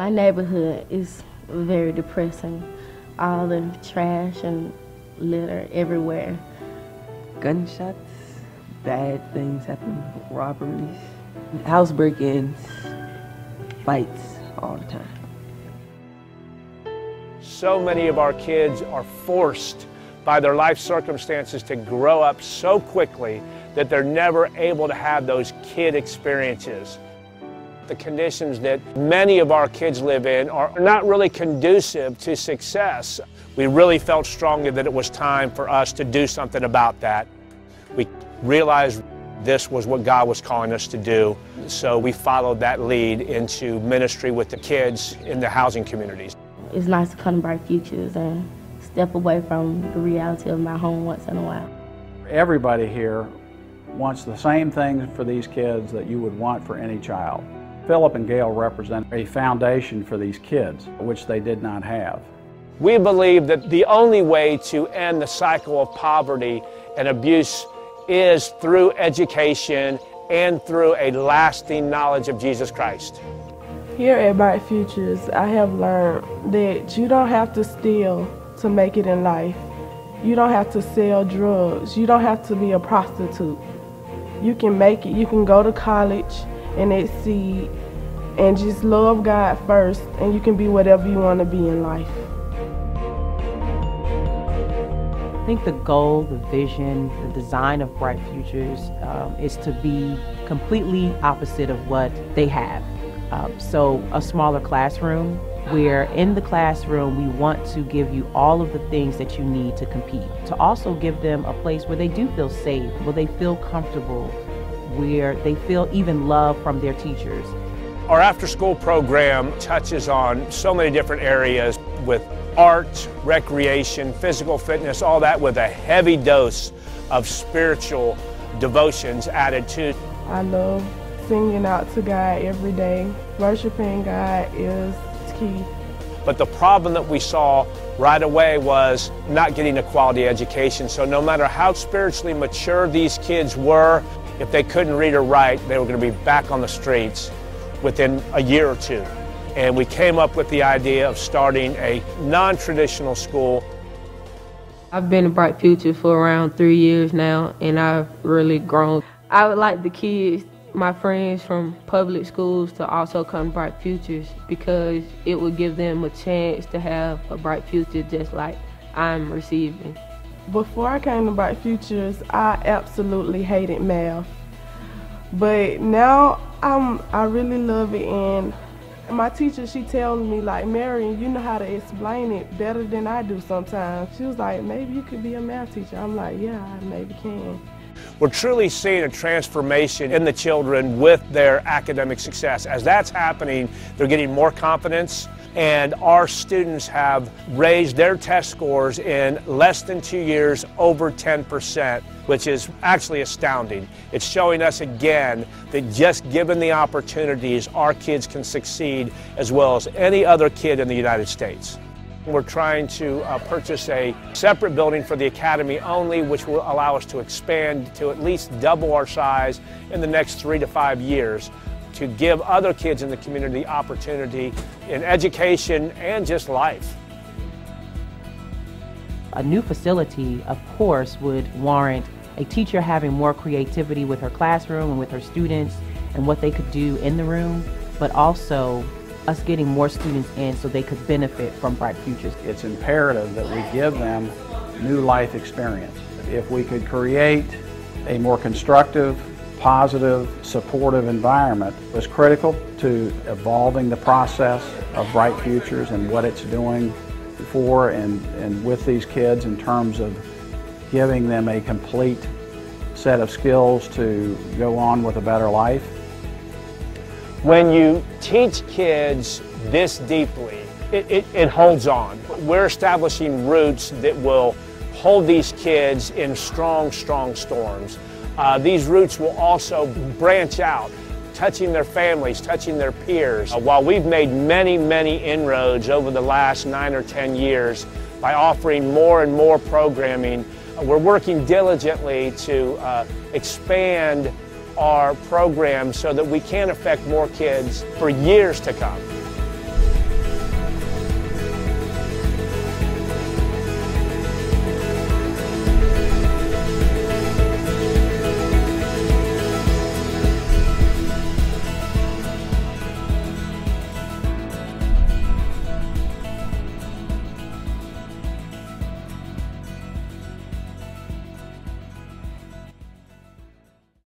My neighborhood is very depressing. All the trash and litter everywhere. Gunshots, bad things happen, robberies, house break-ins, fights all the time. So many of our kids are forced by their life circumstances to grow up so quickly that they're never able to have those kid experiences. The conditions that many of our kids live in are not really conducive to success. We really felt strongly that it was time for us to do something about that. We realized this was what God was calling us to do, so we followed that lead into ministry with the kids in the housing communities. It's nice to come to Bright Futures and step away from the reality of my home once in a while. Everybody here wants the same things for these kids that you would want for any child. Philip and Gail represent a foundation for these kids, which they did not have. We believe that the only way to end the cycle of poverty and abuse is through education and through a lasting knowledge of Jesus Christ. Here at Bright Futures, I have learned that you don't have to steal to make it in life. You don't have to sell drugs. You don't have to be a prostitute. You can make it. You can go to college and exceed and just love God first, and you can be whatever you want to be in life. I think the goal, the vision, the design of Bright Futures is to be completely opposite of what they have. So a smaller classroom, where in the classroom we want to give you all of the things that you need to compete. To also give them a place where they do feel safe, where they feel comfortable, where they feel even love from their teachers. Our after-school program touches on so many different areas with art, recreation, physical fitness, all that with a heavy dose of spiritual devotions added to. I love singing out to God every day. Worshiping God is key. But the problem that we saw right away was not getting a quality education. So no matter how spiritually mature these kids were, if they couldn't read or write, they were going to be back on the streets within a year or two. And we came up with the idea of starting a non-traditional school. I've been in Bright Future for around 3 years now, and I've really grown. I would like the kids, my friends from public schools, to also come to Bright Futures because it would give them a chance to have a bright future just like I'm receiving. Before I came to Bright Futures, I absolutely hated math. But now I really love it, and my teacher, she tells me, like, Marion, you know how to explain it better than I do sometimes. She was like, maybe you could be a math teacher. I'm like, yeah, I maybe can. We're truly seeing a transformation in the children with their academic success. As that's happening, they're getting more confidence, and our students have raised their test scores in less than 2 years over 10%, which is actually astounding. It's showing us again that just given the opportunities, our kids can succeed as well as any other kid in the United States. We're trying to purchase a separate building for the academy only, which will allow us to expand to at least double our size in the next 3 to 5 years, to give other kids in the community opportunity in education and just life. A new facility, of course, would warrant a teacher having more creativity with her classroom and with her students and what they could do in the room, but also us getting more students in so they could benefit from Bright Futures. It's imperative that we give them new life experience. If we could create a more constructive, positive, supportive environment, was critical to evolving the process of Bright Futures and what it's doing for and with these kids in terms of giving them a complete set of skills to go on with a better life. When you teach kids this deeply, it holds on. We're establishing roots that will hold these kids in strong, strong storms. These roots will also branch out, touching their families, touching their peers. While we've made many, many inroads over the last 9 or 10 years by offering more and more programming, we're working diligently to expand our program so that we can affect more kids for years to come.